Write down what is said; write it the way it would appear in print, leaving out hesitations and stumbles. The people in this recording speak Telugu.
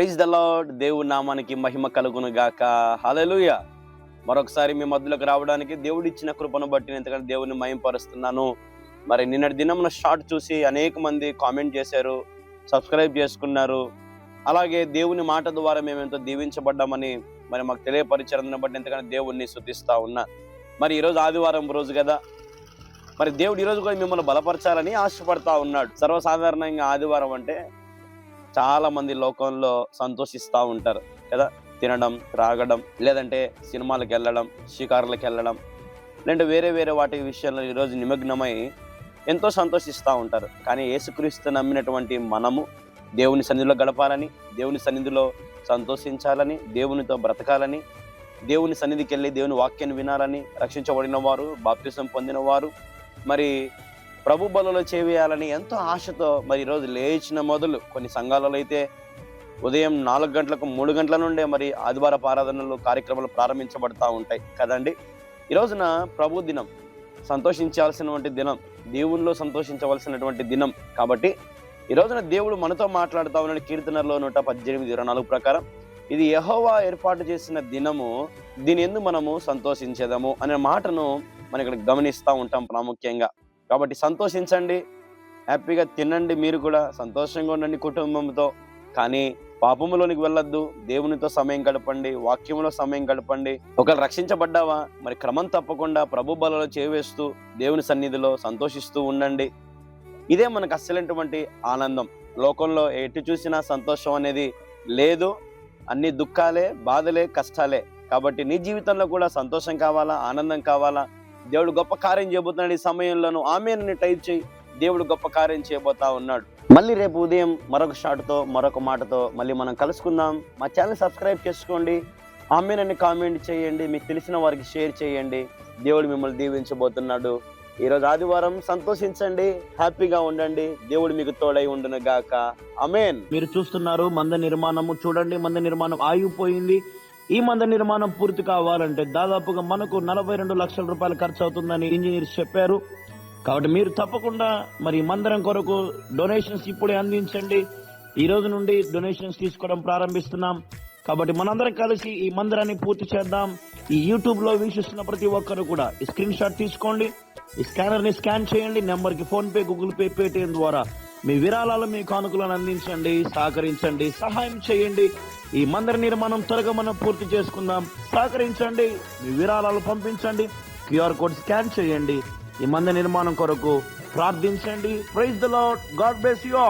Praise the lord. దేవుని నామానికి మహిమ కలుగును గాక. హల్లెలూయా. మరొకసారి మీ మధ్యలోకి రావడానికి దేవుడు ఇచ్చిన కృపను బట్టి ఎంతగానో దేవుని మహిమపరుస్తున్నాను. మరి నిన్నటి దినమున షార్ట్ చూసి అనేక మంది కామెంట్ చేశారు, సబ్స్క్రైబ్ చేసుకున్నారు. అలాగే దేవుని మాట ద్వారా మేము ఎంతో దీవించబడ్డామని మరి మాకు తెలియపరిచారని బట్టి ఎంతగానో దేవుణ్ణి స్తుతిస్తా ఉన్నా. మరి ఈరోజు ఆదివారం రోజు కదా, మరి దేవుడు ఈరోజు కూడా మిమ్మల్ని బలపరచాలని ఆశపడతా ఉన్నాడు. సర్వసాధారణంగా ఆదివారం అంటే చాలా మంది లోకంలో సంతోషిస్తూ ఉంటారు కదా. తినడం, త్రాగడం, లేదంటే సినిమాలకు వెళ్ళడం, షికారులకు వెళ్ళడం, లేదంటే వేరే వేరే వాటి విషయంలో ఈరోజు నిమగ్నమై ఎంతో సంతోషిస్తూ ఉంటారు. కానీ యేసుక్రీస్తు నమ్మినటువంటి మనము దేవుని సన్నిధిలో గడపాలని, దేవుని సన్నిధిలో సంతోషించాలని, దేవునితో బ్రతకాలని, దేవుని సన్నిధికి వెళ్ళి దేవుని వాక్యాన్ని వినాలని, రక్షించబడిన వారు, బాప్తిసం పొందిన వారు మరి ప్రభు బలలో చేయాలని ఎంతో ఆశతో మరి ఈరోజు లేచిన మొదలు కొన్ని సంఘాలలో అయితే ఉదయం 4 గంటలకు 3 గంటల నుండే మరి ఆదివారపు ఆరాధనలు కార్యక్రమాలు ప్రారంభించబడతా ఉంటాయి కదండి. ఈ రోజున ప్రభు దినం, సంతోషించాల్సినటువంటి దినం, దేవునిలో సంతోషించవలసినటువంటి దినం. కాబట్టి ఈ రోజున దేవుడు మనతో మాట్లాడుతూ ఉన్నాడు. కీర్తనలో 118:24 ప్రకారం ఇది యెహోవా ఏర్పాటు చేసిన దినము, దీని యందు మనము సంతోషించేదము అనే మాటను మనం ఇక్కడ గమనిస్తూ ఉంటాం ప్రాముఖ్యంగా. కాబట్టి సంతోషించండి, హ్యాపీగా తినండి, మీరు కూడా సంతోషంగా ఉండండి కుటుంబంతో. కానీ పాపములోనికి వెళ్ళొద్దు, దేవునితో సమయం గడపండి, వాక్యంలో సమయం గడపండి. ఒకవేళ రక్షించబడ్డావా మరి క్రమం తప్పకుండా ప్రభు బలలో చేవేస్తూ దేవుని సన్నిధిలో సంతోషిస్తూ ఉండండి. ఇదే మనకు అస్సలైనటువంటి ఆనందం. లోకంలో ఎటు చూసినా సంతోషం అనేది లేదు, అన్ని దుఃఖాలే, బాధలే, కష్టాలే. కాబట్టి నీ జీవితంలో కూడా సంతోషం కావాలా, ఆనందం కావాలా, దేవుడు గొప్ప కార్యం చేయబోతున్నాడు. ఈ సమయంలోనూ ఆమేన్ టైప్ చేయి. దేవుడు గొప్ప కార్యం చేయబోతా ఉన్నాడు. మళ్ళీ రేపు ఉదయం మరొక షాట్తో, మరొక మాటతో మళ్ళీ మనం కలుసుకుందాం. మా ఛానల్ సబ్స్క్రైబ్ చేసుకోండి, ఆమేన్ అని కామెంట్ చేయండి, మీకు తెలిసిన వారికి షేర్ చేయండి. దేవుడు మిమ్మల్ని దీవించబోతున్నాడు. ఈరోజు ఆదివారం, సంతోషించండి, హ్యాపీగా ఉండండి. దేవుడు మీకు తోడై ఉండును గాక. ఆమేన్. మీరు చూస్తున్నారు మంద నిర్మాణము. చూడండి, మంద నిర్మాణం ఆగిపోయింది. ఈ మంద నిర్మాణం పూర్తి కావాలంటే దాదాపుగా మనకు 42 లక్షల రూపాయలు ఖర్చు అవుతుందని ఇంజనీర్స్ చెప్పారు. కాబట్టి మీరు తప్పకుండా మరి మందిరం కొరకు డొనేషన్స్ ఇప్పుడే అందించండి. ఈ రోజు నుండి డొనేషన్స్ తీసుకోవడం ప్రారంభిస్తున్నాం. కాబట్టి మనందరం కలిసి ఈ మందిరాన్ని పూర్తి చేద్దాం. ఈ యూట్యూబ్ లో వీక్షిస్తున్న ప్రతి ఒక్కరు కూడా ఈ స్క్రీన్ షాట్ తీసుకోండి, ఈ స్కానర్ ని స్కాన్ చేయండి. నెంబర్ కి phone pay, Google pay, Paytm ద్వారా మీ విరాళాలు, మీ కానుకలను అందించండి, సహకరించండి, సహాయం చేయండి. ఈ మందిర నిర్మాణం త్వరగా మనం పూర్తి చేసుకుందాం. సహకరించండి, మీ విరాళాలు పంపించండి, QR కోడ్ స్కాన్ చేయండి. ఈ మందిర నిర్మాణం కొరకు ప్రార్థించండి. Praise the Lord. God bless you all.